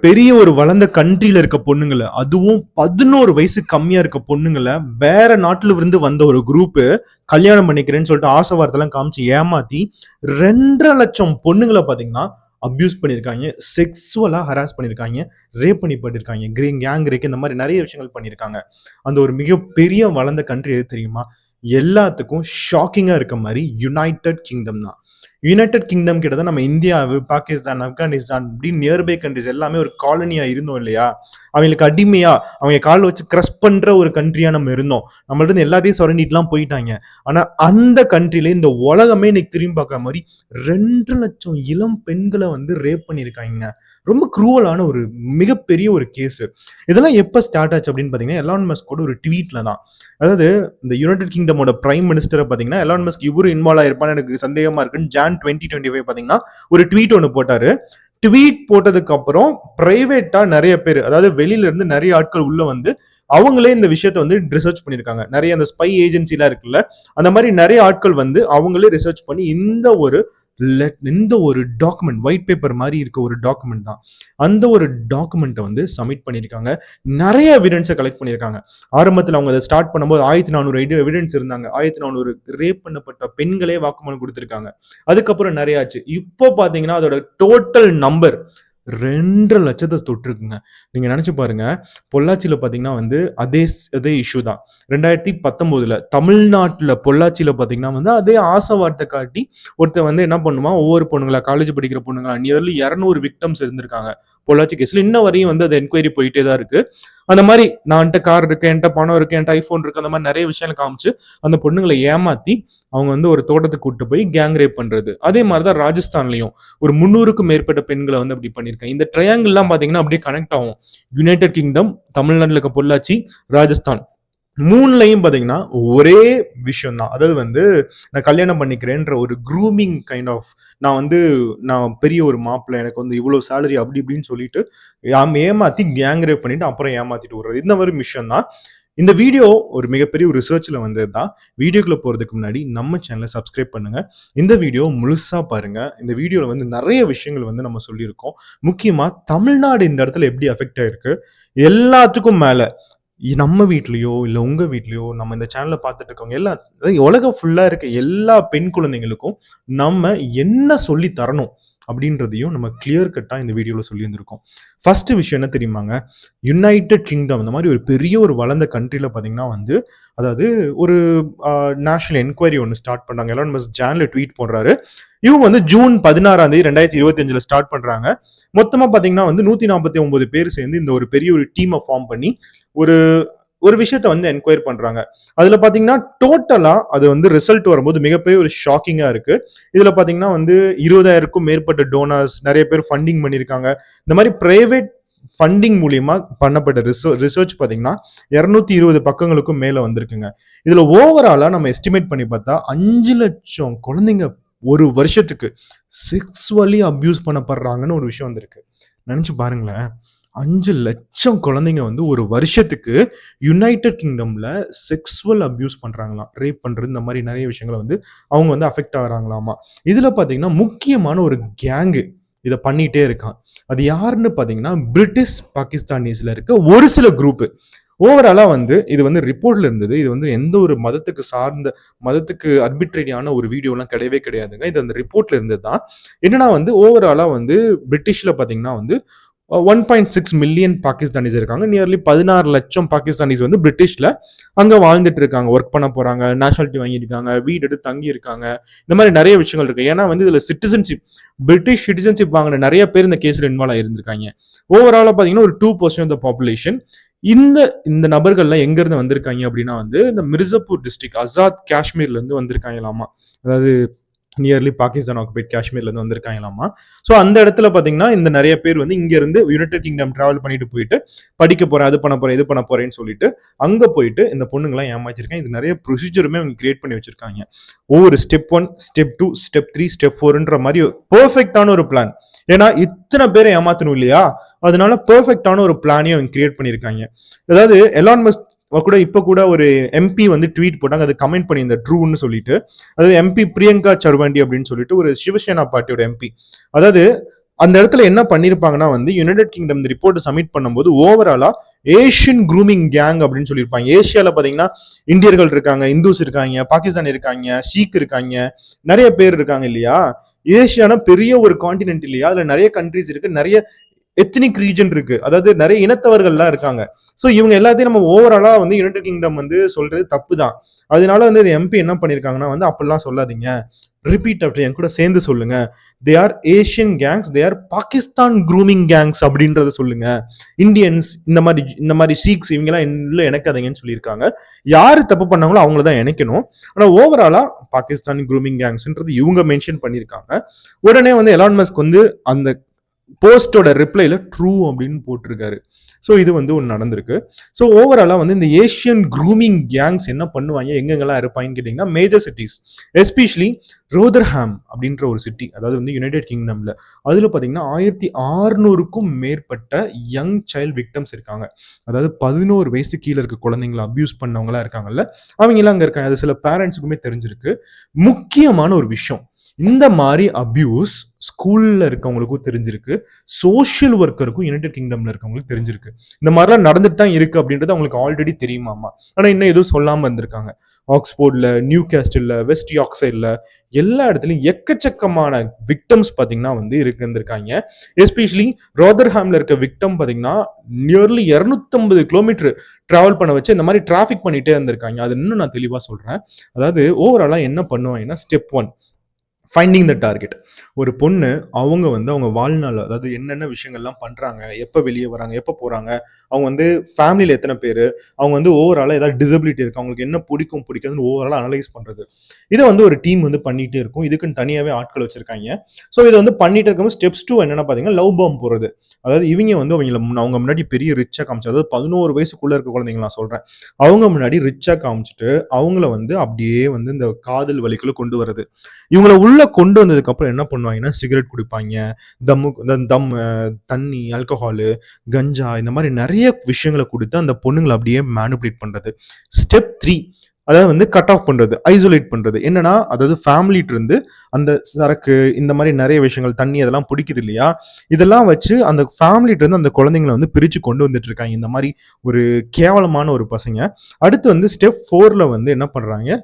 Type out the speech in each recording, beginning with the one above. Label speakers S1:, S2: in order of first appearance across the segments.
S1: பெரிய ஒரு வளர்ந்த கண்ட்ரில இருக்க பொண்ணுங்களை, அதுவும் 11 வயசு கம்மியா இருக்க பொண்ணுங்களை வேற நாட்டுல இருந்து வந்த ஒரு குரூப் கல்யாணம் பண்ணிக்கிறேன்னு சொல்லிட்டு ஆசை வார்த்தைலாம் காமிச்சு ஏமாத்தி 2.5 லட்சம் பொண்ணுங்களை பாத்தீங்கன்னா அபியூஸ் பண்ணியிருக்காங்க, செக்ஸுவலா ஹராஸ் பண்ணியிருக்காங்க, ரேப் பண்ணிருக்காங்க, கேங் ரேப், இந்த மாதிரி நிறைய விஷயங்கள் பண்ணியிருக்காங்க. அந்த ஒரு மிகப்பெரிய வளர்ந்த கண்ட்ரி எது தெரியுமா? எல்லாத்துக்கும் ஷாக்கிங்கா இருக்க மாதிரி யுனைடெட் கிங்டம் தான். யுனைடெட் கிங்டம் கிட்ட தான் நம்ம இந்தியா, பாகிஸ்தான், ஆப்கானிஸ்தான் அப்படின்னு நியர்பை கண்ட்ரிஸ் எல்லாமே ஒரு காலனியா இருந்தோம் இல்லையா? அவங்களுக்கு அடிமையா அவங்க காலில் வச்சு கிரஸ் பண்ற ஒரு கண்ட்ரியா நம்ம இருந்தோம். நம்மள்ட்ட இருந்து எல்லாத்தையும் சுரண்டிட்டுலாம் போயிட்டாங்க. ஆனா அந்த கண்ட்ரில இந்த உலகமே இன்னைக்கு திரும்பி பார்க்குற மாதிரி 2 லட்சம் இளம் பெண்களை வந்து ரேப் பண்ணியிருக்காங்க. ரொம்ப குரூவலான ஒரு மிகப்பெரிய ஒரு கேஸ். இதெல்லாம் எப்ப ஸ்டார்ட் ஆச்சு அப்படின்னு பாத்தீங்கன்னா எலான் மஸ்கோட ஒரு ட்வீட்ல தான். அதாவது இந்த யுனைடெட் கிங்டமோட பிரைம் மினிஸ்டரை பாத்தீங்கன்னா எலான் மஸ்க் இவரு இன்வால்வ் ஆயிருப்பான்னு எனக்கு சந்தேகமா இருக்குன்னு ஜான் 2025 பாத்தீங்கன்னா ஒரு ட்வீட் ஒன்று போட்டாரு. ட்வீட் போட்டதுக்கு அப்புறம் பிரைவேட்டா நிறைய பேர், அதாவது வெளியில இருந்து நிறைய ஆட்கள் உள்ள வந்து அவங்களே இந்த விஷயத்த வந்து ரிசர்ச் பண்ணியிருக்காங்க. நிறைய அந்த ஸ்பை ஏஜென்சிலாம் இருக்குல்ல, அந்த மாதிரி நிறைய ஆட்கள் வந்து அவங்களே ரிசர்ச் பண்ணி இந்த ஒரு டாக்குமெண்ட், ஒயிட் பேப்பர் மாதிரி இருக்க ஒரு டாக்குமெண்ட் தான். அந்த ஒரு டாக்குமெண்ட்டை வந்து சப்மிட் பண்ணியிருக்காங்க. நிறைய எவிடன்ஸை கலெக்ட் பண்ணியிருக்காங்க. ஆரம்பத்தில் அவங்க அதை ஸ்டார்ட் பண்ணும்போது 1400 எவிடன்ஸ் இருந்தாங்க. 1400 ரேப் பண்ணப்பட்ட பெண்களே வாக்குமூலம் கொடுத்துருக்காங்க. அதுக்கப்புறம் நிறைய ஆச்சு. இப்போ பாத்தீங்கன்னா அதோட டோட்டல் நம்பர் 2 லட்சத்தை தொட்டிருக்குங்க. நீங்க நினைச்சு பாருங்க, பொள்ளாச்சியில பாத்தீங்கன்னா வந்து அதே இஷ்யூ தான். 2019 தமிழ்நாட்டுல பொள்ளாச்சியில பாத்தீங்கன்னா வந்து அதே ஆசை வார்த்தை காட்டி ஒருத்தர் வந்து என்ன பண்ணுமா, ஒவ்வொரு பொண்ணுங்களா, காலேஜ் படிக்கிற பொண்ணுங்களா, நியர்லி 200 விக்டம்ஸ் இருந்திருக்காங்க பொள்ளாச்சி கேஸ்ல. இன்ன வரையும் வந்து அது என்கொயரி போயிட்டே தான் இருக்கு. அந்த மாதிரி நான் கார் இருக்கு, என்கிட்ட பணம் இருக்கு, என்கிட்ட ஐபோன் இருக்கு, அந்த மாதிரி நிறைய விஷயங்கள் காமிச்சு அந்த பொண்ணுங்களை ஏமாத்தி அவங்க வந்து ஒரு தோட்டத்துக்கு கூட்டு போய் கேங் ரேப் பண்றது. அதே மாதிரிதான் ராஜஸ்தான்லயும் ஒரு 300க்கும் மேற்பட்ட பெண்களை வந்து அப்படி பண்ணிருக்காங்க. இந்த ட்ரையாங்கிள் எல்லாம் பாத்தீங்கன்னா அப்படியே கனெக்ட் ஆகும். யுனைடெட் கிங்டம், தமிழ்நாட்டில் இருக்க பொள்ளாச்சி, ராஜஸ்தான், 3லையும் பாத்தீங்கன்னா ஒரே விஷயம் தான். அதாவது வந்து நான் கல்யாணம் பண்ணிக்கிறேன்ற ஒரு க்ரூமிங் கைண்ட் ஆஃப், நான் பெரிய ஒரு மாப்பிள்ளை, எனக்கு வந்து இவ்வளவு சேலரி அப்படி இப்படின்னு சொல்லிட்டு ஏமாத்தி கேங் ரேப் பண்ணிட்டு அப்புறம் ஏமாத்திட்டு விடுறது, இந்த மாதிரி விஷயம் தான். இந்த வீடியோ ஒரு மிகப்பெரிய ஒரு ரிசர்ச்ல வந்தது தான். வீடியோக்குள்ள போறதுக்கு முன்னாடி நம்ம சேனலை சப்ஸ்கிரைப் பண்ணுங்க. இந்த வீடியோ முழுசா பாருங்க. இந்த வீடியோல வந்து நிறைய விஷயங்கள் வந்து நம்ம சொல்லியிருக்கோம். முக்கியமா தமிழ்நாடு இந்த இடத்துல எப்படி அஃபெக்ட் ஆயிருக்கு, எல்லாத்துக்கும் மேல நம்ம வீட்லயோ இல்ல உங்க வீட்லயோ நம்ம இந்த சேனலை பார்த்துட்டு இருக்கவங்க எல்லா, உலகம் ஃபுல்லா இருக்க எல்லா பெண் குழந்தைங்களுக்கும் நம்ம என்ன சொல்லி தரணும் அப்படின்றதையும் நம்ம கிளியர் கட்டா இந்த வீடியோல சொல்லி இருந்திருக்கோம். ஃபர்ஸ்ட் விஷயம் என்ன தெரியுமாங்க? யுனைடெட் கிங்டம் இந்த மாதிரி ஒரு பெரிய ஒரு வளர்ந்த கண்ட்ரில பாத்தீங்கன்னா வந்து, அதாவது ஒரு நேஷனல் என்கொயரி ஒன்று ஸ்டார்ட் பண்றாங்க. எலான் மஸ்க் ஜான்ல ட்வீட் போடுறாரு. இவங்க வந்து ஜூன் 16 2025 ஸ்டார்ட் பண்றாங்க. மொத்தமா பாத்தீங்கன்னா வந்து 149 பேர் சேர்ந்து இந்த ஒரு பெரிய ஒரு டீமை ஃபார்ம் பண்ணி ஒரு ஒரு விஷயத்த வந்து என்கொயர் பண்றாங்க. அதுல பாத்தீங்கன்னா டோட்டலா அது வந்து ரிசல்ட் வரும்போது மிகப்பெரிய ஒரு ஷாக்கிங்கா இருக்கு. இதுல பாத்தீங்கன்னா வந்து 20,000க்கும் மேற்பட்ட டோனர்ஸ், நிறைய பேர் ஃபண்டிங் பண்ணிருக்காங்க. இந்த மாதிரி பிரைவேட் ஃபண்டிங் மூலியமா பண்ணப்பட்ட ரிசர்ச் பாத்தீங்கன்னா 220 பக்கங்களுக்கும் மேல வந்திருக்குங்க. இதுல ஓவராலா நம்ம எஸ்டிமேட் பண்ணி பார்த்தா 5 லட்சம் குழந்தைங்க ஒரு வருஷத்துக்கு செக்ஸுவலி அபியூஸ் பண்ணப்படுறாங்கன்னு ஒரு விஷயம் வந்திருக்கு. நினைச்சு பாருங்களேன், 5 லட்சம் குழந்தைங்க வந்து ஒரு வருஷத்துக்கு யுனைடெட் கிங்டம்ல செக்ஸுவல் அபியூஸ் பண்றாங்களாம், ரேப் பண்றது, இந்த மாதிரி நிறைய விஷயங்களை வந்து அவங்க வந்து அஃபெக்ட் ஆகுறாங்களாமா. இதுல பாத்தீங்கன்னா முக்கியமான ஒரு கேங்கு இதை பண்ணிட்டே இருக்கான். அது யாருன்னு பாத்தீங்கன்னா பிரிட்டிஷ் பாகிஸ்தானிஸ்ல இருக்க ஒரு சில குரூப். ஓவராலா வந்து இது வந்து ரிப்போர்ட்ல இருந்தது. இது வந்து எந்த ஒரு மதத்துக்கு அர்பிட்ரரியான ஒரு வீடியோலாம் கிடையவே கிடையாதுங்க. இது அந்த ரிப்போர்ட்ல இருந்தது தான். என்னன்னா வந்து ஓவராலா வந்து பிரிட்டிஷ்ல பாத்தீங்கன்னா வந்து 1.6 மில்லியன் பாகிஸ்தானிஸ் இருக்காங்க. நியர்லி 16 லட்சம் பாகிஸ்தானிஸ் வந்து பிரிட்டிஷ்ல அங்க வாழ்ந்துட்டு இருக்காங்க, ஒர்க் பண்ண போறாங்க, நேஷனாலிட்டி வாங்கியிருக்காங்க, வீடு எடுத்து தங்கி இருக்காங்க. இந்த மாதிரி நிறைய விஷயங்கள் இருக்கு. ஏன்னா வந்து இதுல பிரிட்டிஷ் சிட்டிசன்ஷிப் வாங்கின நிறைய பேர் இந்த கேஸ்ல இன்வால்வ் ஆயிருந்திருக்காங்க. ஓவராலா பாத்தீங்கன்னா ஒரு 2% ஆஃப் த பாப்புலேஷன். இந்த நபர்கள்லாம் எங்க இருந்து வந்திருக்காங்க அப்படின்னா வந்து இந்த மிர்சாப்பூர் டிஸ்ட்ரிக்ட், அசாத் காஷ்மீர்ல இருந்து வந்திருக்காங்களாமா. அதாவது நியர்லி பாகிஸ்தான் ஆக்குபைட் காஷ்மீர்ல இருந்து வந்திருக்காங்களாமா. ஸோ அந்த இடத்துல பாத்தீங்கன்னா இந்த நிறைய பேர் வந்து இங்க இருந்து யுனைடெட் கிங்டம் டிராவல் பண்ணிட்டு போயிட்டு படிக்க போறேன், அது பண்ண போறேன், இது பண்ண போறேன்னு சொல்லிட்டு அங்க போயிட்டு இந்த பொண்ணுங்களாம் ஏமாச்சிருக்காங்க. இது நிறைய ப்ரொசீஜருமே அவங்க கிரியேட் பண்ணி வச்சிருக்காங்க. ஒவ்வொரு ஸ்டெப் 1, ஸ்டெப் 2, ஸ்டெப் 3, ஸ்டெப் 4ன்ற மாதிரி பெர்ஃபெக்டான ஒரு பிளான். ஏன்னா இத்தனை பேரை ஏமாத்தணும் இல்லையா, அதனால பெர்ஃபெக்டான ஒரு பிளானையும் அவங்க கிரியேட் பண்ணியிருக்காங்க. அதாவது எலான் மஸ்க் கூட இப்ப கூட ஒரு எம்பி வந்து ட்வீட் போட்டாங்க, அது கமெண்ட் பண்ணி இந்த ட்ரூன்னு சொல்லிட்டு. அதாவது எம்பி பிரியங்கா சர்வண்டி அப்படின்னு சொல்லிட்டு ஒரு சிவசேனா பார்ட்டியோட எம்பி. அதாவது அந்த இடத்துல என்ன பண்ணிருப்பாங்கன்னா வந்து யுனைடெட் கிங்டம் இந்த ரிப்போர்ட் சப்மிட் பண்ணும்போது ஓவராலா ஏஷியன் க்ரூமிங் கேங் அப்படின்னு சொல்லியிருப்பாங்க. ஏசியால பாத்தீங்கன்னா இந்தியர்கள் இருக்காங்க, இந்துஸ் இருக்காங்க, பாகிஸ்தான் இருக்காங்க, சீக் இருக்காங்க, நிறைய பேர் இருக்காங்க இல்லையா. ஏசியானா பெரிய ஒரு காண்டினென்ட் இல்லையா, அதுல நிறைய கண்ட்ரிஸ் இருக்கு, நிறைய எத்னிக் ரீஜன் இருக்கு, அதாவது நிறைய இனத்தவர்கள்லாம் இருக்காங்க. ஸோ இவங்க எல்லாத்தையும் நம்ம ஓவராலா வந்து யுனைடெட் கிங்டம் வந்து சொல்றது தப்பு தான். அதனால வந்து எம்பி என்ன பண்ணிருக்காங்கன்னா வந்து அப்படிலாம் சொல்லாதீங்க, ரிப்பீட் ஆஃப்டர் என் கூட சேர்ந்து சொல்லுங்க, they are Asian gangs, they are Pakistan grooming gangs அப்படின்றத சொல்லுங்க. இந்தியன்ஸ் இந்த மாதிரி சீக்ஸ் இவங்கெல்லாம் இல்லை இணைக்காதீங்கன்னு சொல்லியிருக்காங்க. யாரு தப்பு பண்ணாங்களோ அவங்கள தான் இணைக்கணும். ஆனால் ஓவராலா பாகிஸ்தான் க்ரூமிங் கேங்ஸ்ன்றது இவங்க மென்ஷன் பண்ணியிருக்காங்க. உடனே வந்து எலான் மஸ்க் வந்து அந்த போஸ்டோட ரிப்ளைல ட்ரூ அப்படின்னு போட்டிருக்காரு. ஸோ இது வந்து ஒன்று நடந்திருக்கு. ஸோ ஓவராலாக வந்து இந்த ஏஷியன் க்ரூமிங் கேங்ஸ் என்ன பண்ணுவாங்க, எங்கெங்கெல்லாம் இருப்பாங்கன்னு கேட்டிங்கன்னா மேஜர் சிட்டிஸ், எஸ்பெஷலி ரோதர்ஹாம் அப்படின்ற ஒரு சிட்டி, அதாவது வந்து யுனைடெட் கிங்டம்ல. அதில் பார்த்தீங்கன்னா 1600க்கும் மேற்பட்ட யங் சைல்டு விக்டம்ஸ் இருக்காங்க. அதாவது 11 வயசு கீழே இருக்க குழந்தைங்களை அபியூஸ் பண்ணவங்களா இருக்காங்கல்ல, அவங்கெல்லாம் அங்கே இருக்காங்க. அது சில பேரண்ட்ஸுக்குமே தெரிஞ்சிருக்கு. முக்கியமான ஒரு விஷயம், இந்த மாதிரி அபியூஸ் ஸ்கூல்ல இருக்கவங்களுக்கும் தெரிஞ்சிருக்கு, சோஷியல் ஒர்க்கருக்கும் யுனைடெட் கிங்டம்ல இருக்கவங்களுக்கு தெரிஞ்சிருக்கு. இந்த மாதிரிலாம் நடந்துட்டு தான் இருக்கு அப்படின்றது அவங்களுக்கு ஆல்ரெடி தெரியுமாமா. ஆனா இன்னும் எதுவும் சொல்லாம இருந்திருக்காங்க. ஆக்ஸ்போர்ட்ல, நியூ கேஸ்டில்ல, வெஸ்ட் யார்க்ஷைர்ல எல்லா இடத்துலயும் எக்கச்சக்கமான விக்டம்ஸ் பாத்தீங்கன்னா வந்து இருந்திருக்காங்க. எஸ்பெஷலி ரோதர்ஹாம்ல இருக்க விக்டம் பாத்தீங்கன்னா நியர்லி 250 கிலோமீட்டர் டிராவல் பண்ண வச்சு இந்த மாதிரி டிராபிக் பண்ணிட்டே இருந்திருக்காங்க. அது இன்னும் நான் தெளிவா சொல்றேன். அதாவது ஓவராலா என்ன பண்ணுவாங்கன்னா, ஸ்டெப் 1 ஃபைண்டிங் த டார்கெட். ஒரு பொண்ணு அவங்க வந்து அவங்க வாழ்நாள், அதாவது என்னென்ன விஷயங்கள்லாம் பண்றாங்க, எப்போ வெளியே வராங்க, எப்போ போறாங்க, அவங்க வந்து ஃபேமிலியில் எத்தனை பேர், அவங்க வந்து ஓவராலாக ஏதாவது டிசபிலிட்டி இருக்கு, அவங்களுக்கு என்ன பிடிக்கும் பிடிக்காதுன்னு ஓவராலாக அனலைஸ் பண்றது. இதை வந்து ஒரு டீம் வந்து பண்ணிட்டே இருக்கும். இதுக்குன்னு தனியாகவே ஆட்கள் வச்சிருக்காங்க. ஸோ இதை வந்து பண்ணிட்டு இருக்கும்போது ஸ்டெப்ஸ் 2 என்னன்னா பார்த்தீங்கன்னா லவ் பாம் போடுறது. அதாவது இவங்க வந்து அவங்க முன்னாடி பெரிய ரிச்சா காமிச்சு, அதாவது 11 வயசுக்குள்ள இருக்க குழந்தைங்க நான் சொல்றேன், அவங்க முன்னாடி ரிச்சா காமிச்சிட்டு அவங்கள வந்து அப்படியே வந்து இந்த காதல் வலிக்குள்ள கொண்டு வர்றது. இவங்களை உள்ள கொண்டு வந்ததுக்கு அப்புறம் என்ன பண்ணுவாங்கன்னா சிகரெட் குடிப்பாங்க, தம், தண்ணி, ஆல்கஹாலு, கஞ்சா, இந்த மாதிரி நிறைய விஷயங்களை கொடுத்து அந்த பொண்ணுங்களை அப்படியே மேனிபுலேட் பண்றது. ஸ்டெப் 3 அதாவது வந்து கட் ஆஃப் பண்றது, ஐசோலேட் பண்றது. என்னன்னா, அதாவது ஃபேமிலிட்டு இருந்து அந்த சரக்கு இந்த மாதிரி நிறைய விஷயங்கள், தண்ணி அதெல்லாம் பிடிக்குது இல்லையா, இதெல்லாம் வச்சு அந்த ஃபேமிலிட்டு இருந்து அந்த குழந்தைங்களை வந்து பிரிச்சு கொண்டு வந்துட்டு இருக்காங்க இந்த மாதிரி ஒரு கேவலமான ஒரு பசங்க. அடுத்து வந்து ஸ்டெப் 4ல வந்து என்ன பண்றாங்க,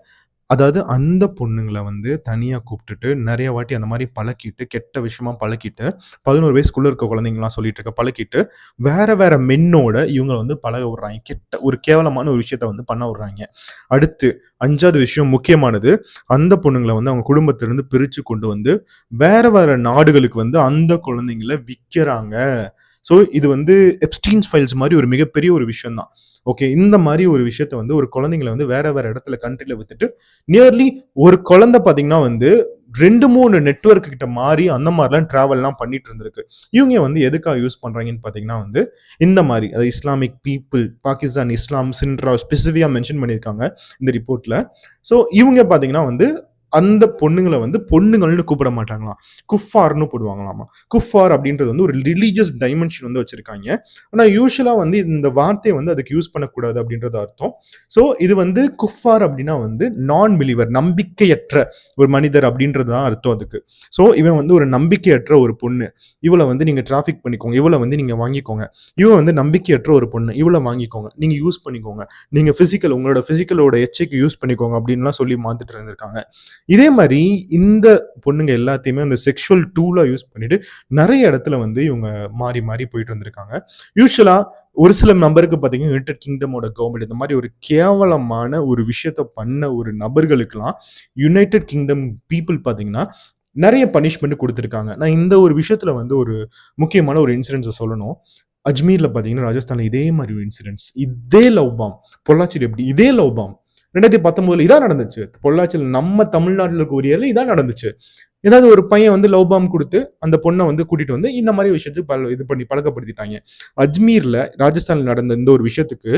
S1: அதாவது அந்த பொண்ணுங்கள வந்து தனியா கூப்பிட்டுட்டு நிறைய வாட்டி அந்த மாதிரி பழக்கிட்டு, கெட்ட விஷயமா பழக்கிட்டு, 11 வயசுக்குள்ள இருக்க குழந்தைங்கலாம் சொல்லிட்டு இருக்க பழக்கிட்டு, வேற வேற மென்னோட இவங்க வந்து பழக விடுறாங்க. கெட்ட ஒரு கேவலமான ஒரு விஷயத்த வந்து பண்ண விடுறாங்க. அடுத்து 5வது விஷயம் முக்கியமானது, அந்த பொண்ணுங்களை வந்து அவங்க குடும்பத்திலிருந்து பிரிச்சு கொண்டு வந்து வேற வேற நாடுகளுக்கு வந்து அந்த குழந்தைங்களை விற்கிறாங்க. ஸோ இது வந்து எப்ஸ்டீன்ஸ் ஃபைல்ஸ் மாதிரி ஒரு மிகப்பெரிய ஒரு விஷயம் தான். ஓகே, இந்த மாதிரி ஒரு விஷயத்த வந்து ஒரு குழந்தைங்களை வந்து வேற வேற இடத்துல கண்ட்ரில வித்துட்டு நியர்லி ஒரு குழந்தை பாத்தீங்கன்னா வந்து 2-3 நெட்வொர்க் கிட்ட மாறி அந்த மாதிரிலாம் டிராவல்லாம் பண்ணிட்டு இருந்திருக்கு. இவங்க வந்து எதுக்காக யூஸ் பண்றாங்கன்னு பாத்தீங்கன்னா வந்து இந்த மாதிரி, அதாவது இஸ்லாமிக் பீப்புள், பாகிஸ்தான் இஸ்லாம் சின்ரா ஸ்பெசிஃபிக்கா மென்ஷன் பண்ணியிருக்காங்க இந்த ரிப்போர்ட்ல. ஸோ இவங்க பாத்தீங்கன்னா வந்து அந்த பொண்ணுங்களை வந்து பொண்ணுங்கள்னு கூப்பிட மாட்டாங்களாம், குஃபார்னு போடுவாங்களாமா. குஃபார் அப்படின்றது வந்து ஒரு ரிலீஜியஸ் டைமென்ஷன் வந்து வச்சிருக்காங்க. ஆனா யூஸ்வலா வந்து இந்த வார்த்தையை வந்து அதுக்கு யூஸ் பண்ணக்கூடாது அப்படின்றது அர்த்தம். ஸோ இது வந்து குஃபார் அப்படின்னா வந்து நான் பிலீவர், நம்பிக்கையற்ற ஒரு மனிதர் அப்படின்றது தான் அர்த்தம் அதுக்கு. ஸோ இவன் வந்து ஒரு நம்பிக்கையற்ற ஒரு பொண்ணு, இவளை வந்து நீங்க டிராஃபிக் பண்ணிக்கோங்க, இவளை வந்து நீங்க வாங்கிக்கோங்க. இவன் வந்து நம்பிக்கையற்ற ஒரு பொண்ணு, இவளை வாங்கிக்கோங்க, நீங்க யூஸ் பண்ணிக்கோங்க, நீங்க உங்களோட பிசிக்கலோட எச்சைக்கு யூஸ் பண்ணிக்கோங்க அப்படின்லாம் சொல்லி மாத்திட்டு இருந்திருக்காங்க. இதே மாதிரி இந்த பொண்ணுங்க எல்லாத்தையுமே அந்த செக்ஷுவல் டூலா யூஸ் பண்ணிட்டு நிறைய இடத்துல வந்து இவங்க மாறி மாறி போயிட்டு இருந்திருக்காங்க. யூஸ்வலா ஒரு சில நபருக்கு பாத்தீங்கன்னா யுனைடெட் கிங்டமோட கவர்மெண்ட் இந்த மாதிரி ஒரு கேவலமான ஒரு விஷயத்த பண்ண ஒரு நபர்களுக்கெல்லாம் யுனைடெட் கிங்டம் பீப்புள் பாத்தீங்கன்னா நிறைய பனிஷ்மெண்ட் கொடுத்துருக்காங்க. நான் இந்த ஒரு விஷயத்துல வந்து ஒரு முக்கியமான ஒரு இன்சிடென்ட்ஸை சொல்லணும். அஜ்மீர்ல பாத்தீங்கன்னா ராஜஸ்தான்ல இதே மாதிரி ஒரு இன்சிடென்ட்ஸ், இதே லவ் பாம், பொள்ளாச்சியில் எப்படி இதே லவ் பாம் 2019 இதான் நடந்துச்சு. பொள்ளாச்சியில் நம்ம தமிழ்நாட்டில் இருக்க ஒரு ஏரியா இதான் நடந்துச்சு. ஏதாவது ஒரு பையன் வந்து லவ் பாம் கொடுத்து அந்த பொண்ணை வந்து கூட்டிட்டு வந்து இந்த மாதிரி விஷயத்துக்கு இது பண்ணி பழக்கப்படுத்திட்டாங்க. அஜ்மீர்ல ராஜஸ்தான்ல நடந்த இந்த ஒரு விஷயத்துக்கு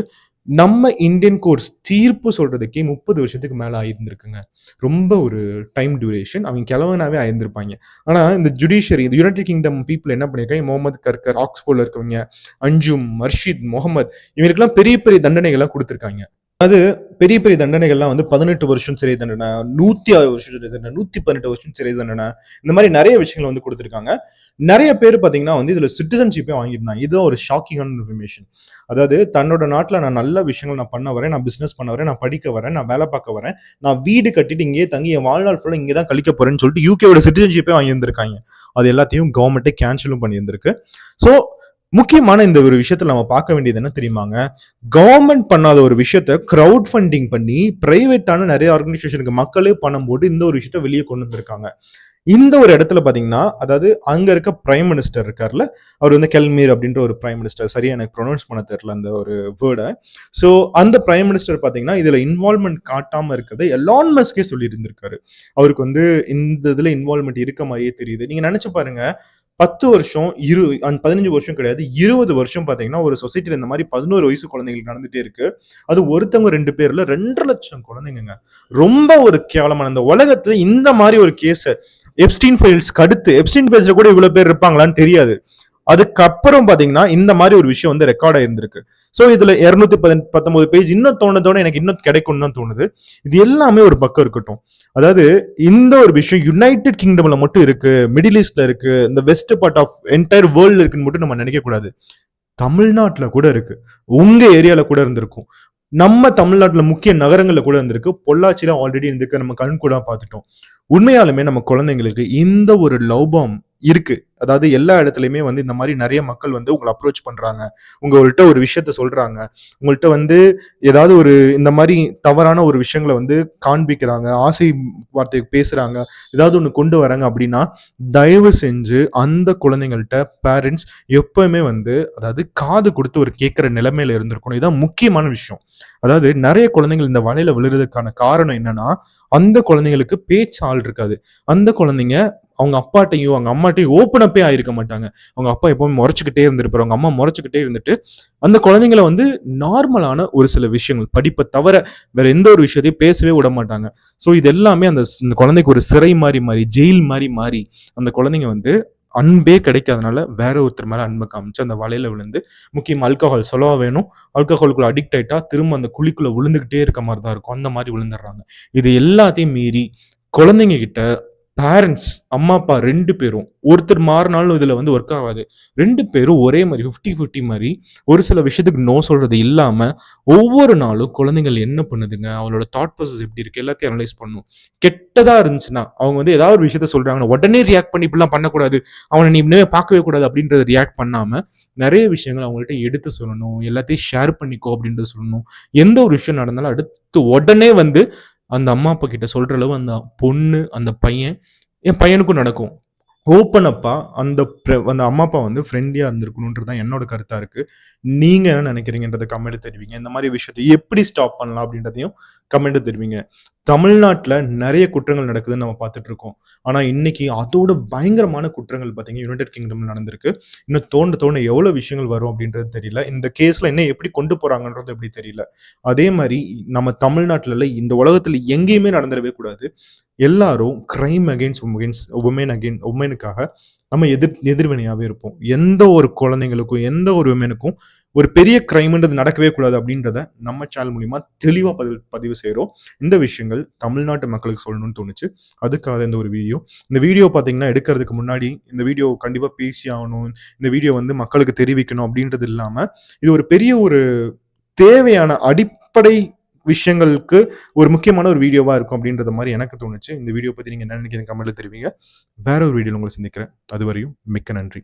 S1: நம்ம இந்தியன் கோர்ட்ஸ் தீர்ப்பு சொல்றதுக்கே 30 வருஷத்துக்கு மேல ஆயிருந்திருக்குங்க. ரொம்ப ஒரு டைம் டியூரேஷன், அவங்க கிழவனாவே ஆயிருந்திருப்பாங்க. ஆனா இந்த ஜுடிஷியரி, இந்த யுனைடெட் கிங்டம் பீப்புள் என்ன பண்ணிருக்காங்க, முகமது கர்கர், ஆக்ஸ்போர்ட்ல இருக்கவங்க, அஞ்சும், மர்ஷித், முகமது, இவங்களுக்கெல்லாம் பெரிய பெரிய தண்டனைகள்லாம் கொடுத்துருக்காங்க. அது பெரிய பெரிய தண்டனைகள்லாம் வந்து 18 வருஷம் சிறை தண்டனை, 106 வருஷம் சிறை தண்டனை, 118 வருஷம் சிறை தண்டனை, இந்த மாதிரி நிறைய விஷயங்கள் வந்து கொடுத்துருக்காங்க. நிறைய பேர் பாத்தீங்கன்னா வந்து இதுல சிட்டிசன்ஷிப்பே வாங்கியிருந்தாங்க. இதுதான் ஒரு ஷாக்கிங்கான இன்ஃபர்மேஷன். அதாவது தன்னோட நாட்டுல நான் நல்ல விஷயங்கள் நான் பண்ண வரேன், நான் பிசினஸ் பண்ண வரேன், நான் படிக்க வரேன், நான் வேலை பார்க்க வரேன், நான் வீடு கட்டிட்டு இங்கேயே தங்கி என் வாழ்நாள் ஃபுல்லா இங்கே தான் கழிக்க போறேன்னு சொல்லிட்டு யூகேவோட சிட்டிசன்ஷிப்பே வாங்கியிருந்திருக்காங்க. அது எல்லாத்தையும் கவர்மெண்ட்டே கேன்சலும் பண்ணியிருந்திருக்கு. ஸோ முக்கியமான இந்த ஒரு விஷயத்துல நம்ம பார்க்க வேண்டியது என்ன தெரியுமாங்க, கவர்மெண்ட் பண்ணாத ஒரு விஷயத்த கிரவுட் ஃபண்டிங் பண்ணி பிரைவேட்டான நிறைய ஆர்கனைசேஷனுக்கு மக்களே பணம் போட்டு இந்த ஒரு விஷயத்த வெளியே கொண்டு வந்திருக்காங்க. இந்த ஒரு இடத்துல பாத்தீங்கன்னா, அதாவது அங்க இருக்க பிரைம் மினிஸ்டர் இருக்கார்ல, அவர் வந்து கெல்மீர் அப்படின்ற ஒரு பிரைம் மினிஸ்டர், சரியா எனக்கு ப்ரொனவுன்ஸ் பண்ண தெரியல அந்த ஒரு வேர்டை. ஸோ அந்த பிரைம் மினிஸ்டர் பாத்தீங்கன்னா இதுல இன்வால்வ்மெண்ட் காட்டாம இருக்கிறத எலான் மஸ்கே சொல்லி இருந்திருக்காரு. அவருக்கு வந்து இந்த இதுல இன்வால்வ்மெண்ட் இருக்க மாதிரியே தெரியுது. நீங்க நினைச்சு பாருங்க, 10 வருஷம் 15 வருஷம் கிடையாது, 20 வருஷம் பாத்தீங்கன்னா ஒரு சொசைட்டில இந்த மாதிரி 11 வயசு குழந்தைங்களுக்கு நடந்துட்டே இருக்கு. அது ஒருத்தவங்க 2 பேர்ல 2.5 லட்சம் குழந்தைங்க. ரொம்ப ஒரு கேவலமான, இந்த உலகத்துல இந்த மாதிரி ஒரு கேஸ் எப்ஸ்டீன் ஃபைல்ஸ்க்கு அடுத்து, எப்ஸ்டீன் ஃபைல்ஸ்ல கூட இவ்வளவு பேர் இருப்பாங்களான்னு தெரியாது. அதுக்கப்புறம் பாத்தீங்கன்னா இந்த மாதிரி ஒரு விஷயம் வந்து ரெக்கார்ட் ஆயிருந்திருக்கு. ஸோ இதுல 219 பேஜ் இன்னும் தோணதோட எனக்கு இன்னும் கிடைக்கும்னு தான் தோணுது. இது எல்லாமே ஒரு பக்கம் இருக்கட்டும். அதாவது இந்த ஒரு விஷயம் யுனைடெட் கிங்டம்ல மட்டும் இருக்கு, மிடில் ஈஸ்ட்ல இருக்கு, இந்த west part of entire world இருக்குன்னு மட்டும் நம்ம நினைக்க கூடாது. தமிழ்நாட்டுல கூட இருக்கு, உங்க ஏரியால கூட இருந்திருக்கும், நம்ம தமிழ்நாட்டுல முக்கிய நகரங்கள்ல கூட இருந்திருக்கு, பொள்ளாச்சியில ஆல்ரெடி இருந்திருக்கு, நம்ம கண் கூட பார்த்துட்டோம். உண்மையாலுமே நம்ம குழந்தைங்களுக்கு இந்த ஒரு லவ் இருக்கு. அதாவது எல்லா இடத்துலயுமே வந்து இந்த மாதிரி நிறைய மக்கள் வந்து உங்களை அப்ரோச் பண்றாங்க, உங்கள்கிட்ட ஒரு விஷயத்த சொல்றாங்க, உங்கள்கிட்ட வந்து ஏதாவது ஒரு இந்த மாதிரி தவறான ஒரு விஷயங்களை வந்து காண்பிக்கிறாங்க, ஆசை வார்த்தை பேசுறாங்க, ஏதாவது ஒண்ணு கொண்டு வராங்க அப்படின்னா தயவு செஞ்சு அந்த குழந்தைங்கள்ட்ட பேரண்ட்ஸ் எப்பவுமே வந்து அதாவது காது கொடுத்து ஒரு கேட்கிற நிலைமையில இருந்திருக்கணும். இதான் முக்கியமான விஷயம். அதாவது நிறைய குழந்தைகள் இந்த வலையில விழுறதுக்கான காரணம் என்னன்னா, அந்த குழந்தைங்களுக்கு பேச்சு ஆள் இருக்காது. அந்த குழந்தைங்க அவங்க அப்பாட்டையும் அவங்க அம்மாட்டையும் ஓப்பன் அப்பே ஆயிருக்க மாட்டாங்க. அவங்க அப்பா எப்பவுமே முறைச்சுக்கிட்டே இருந்திருப்பாரு, அவங்க அம்மா முறைச்சுக்கிட்டே இருந்துட்டு அந்த குழந்தைங்களை வந்து நார்மலான ஒரு சில விஷயங்கள், படிப்பை தவிர வேற எந்த ஒரு விஷயத்தையும் பேசவே விட மாட்டாங்க. ஸோ இது எல்லாமே அந்த குழந்தைக்கு ஒரு சிறை மாதிரி மாறி, ஜெயில் மாதிரி மாறி அந்த குழந்தைங்க வந்து அன்பே கிடைக்காதனால வேற ஒருத்தர் மேல அன்பை காமிச்சு அந்த வலையில விழுந்து, முக்கியம் ஆல்கஹால் சொல்லவா வேணும், ஆல்கஹாலுக்குள்ள அடிக்ட் ஆயிட்டா திரும்ப அந்த குழிக்குள்ள விழுந்துகிட்டே இருக்க மாதிரி தான் இருக்கும், அந்த மாதிரி விழுந்துடுறாங்க. இது எல்லாத்தையும் மீறி குழந்தைங்க கிட்ட பேரண்ட்ஸ், அம்மா அப்பா 2 பேரும், ஒருத்தர் மாறினாலும் இதுல வந்து ஒர்க் ஆகாது. 2 பேரும் ஒரே மாதிரி 50-50 மாதிரி ஒரு சில விஷயத்துக்கு நோ சொல்றது இல்லாம ஒவ்வொரு நாளும் குழந்தைகள் என்ன பண்ணுதுங்க, அவளோட தாட் ப்ராசஸ் எப்படி இருக்கு எல்லாத்தையும் அனலைஸ் பண்ணும். கெட்டதா இருந்துச்சுன்னா அவங்க வந்து ஏதாவது ஒரு விஷயத்த சொல்றாங்கன்னா உடனே ரியாக்ட் பண்ணி இப்படிலாம் பண்ணக்கூடாது, அவனை நீ இன்னுமே பார்க்கவே கூடாது அப்படின்றத ரியாக்ட் பண்ணாம நிறைய விஷயங்கள் அவங்கள்ட்ட எடுத்து சொல்லணும், எல்லாத்தையும் ஷேர் பண்ணிக்கோ அப்படின்றத சொல்லணும். எந்த ஒரு விஷயம் நடந்தாலும் அடுத்து உடனே வந்து அந்த அம்மா அப்பா கிட்ட சொல்ற அளவு அந்த பொண்ணு அந்த பையன், என் பையனுக்கும் நடக்கும். ஓப்பன் அப்பா அந்த அந்த அம்மா அப்பா வந்து ஃப்ரெண்ட்லியா இருந்திருக்கணுன்றது தான் என்னோட கருத்தா இருக்கு. நீங்க என்ன நினைக்கிறீங்கன்றத கமெண்ட் தெரிவிங்க. இந்த மாதிரி விஷயத்தை எப்படி ஸ்டாப் பண்ணலாம் அப்படின்றதையும் கமெண்ட் தெரிவிங்க. தமிழ்நாட்டுல நிறைய குற்றங்கள் நடக்குதுன்னு நம்ம பார்த்துட்டு இருக்கோம். ஆனா இன்னைக்கு அதோட பயங்கரமான குற்றங்கள் பார்த்தீங்கன்னா யுனைடெட் கிங்டம்ல நடந்திருக்கு. இன்னும் தோண்ட தோண்ட எவ்வளவு விஷயங்கள் வரும் அப்படின்றது தெரியல. இந்த கேஸ்ல என்ன எப்படி கொண்டு போறாங்கன்றது எப்படி தெரியல. அதே மாதிரி நம்ம தமிழ்நாட்டுல இல்ல, இந்த உலகத்துல எங்கேயுமே நடந்துடவே கூடாது. எல்லாரும் கிரைம் அகெயின்ஸ்ட் உமனுக்காக நம்ம எதிர்வினையாவே இருப்போம். எந்த ஒரு குழந்தைங்களுக்கும் எந்த ஒரு விமனுக்கும் ஒரு பெரிய கிரைம்ன்றது நடக்கவே கூடாது அப்படின்றத நம்ம சேனல் மூலியமா தெளிவா பதிவு செய்யறோம். இந்த விஷயங்கள் தமிழ்நாட்டு மக்களுக்கு சொல்லணும்னு தோணுச்சு, அதுக்காக இந்த ஒரு வீடியோ. இந்த வீடியோ பாத்தீங்கன்னா எடுக்கிறதுக்கு முன்னாடி இந்த வீடியோ கண்டிப்பா பேசி ஆகணும், இந்த வீடியோ வந்து மக்களுக்கு தெரிவிக்கணும் அப்படின்றது இல்லாம இது ஒரு பெரிய ஒரு தேவையான அடிப்படை விஷயங்களுக்கு ஒரு முக்கியமான ஒரு வீடியோவா இருக்கும் அப்படின்றது மாதிரி எனக்கு தோணுச்சு. இந்த வீடியோ பத்தி நீங்க என்ன நினைக்கிறீங்க கமெண்ட்ல தெரிவிங்க. வேற ஒரு வீடியோல உங்களை சந்திக்கிறேன். அதுவரையும் மிக்க நன்றி.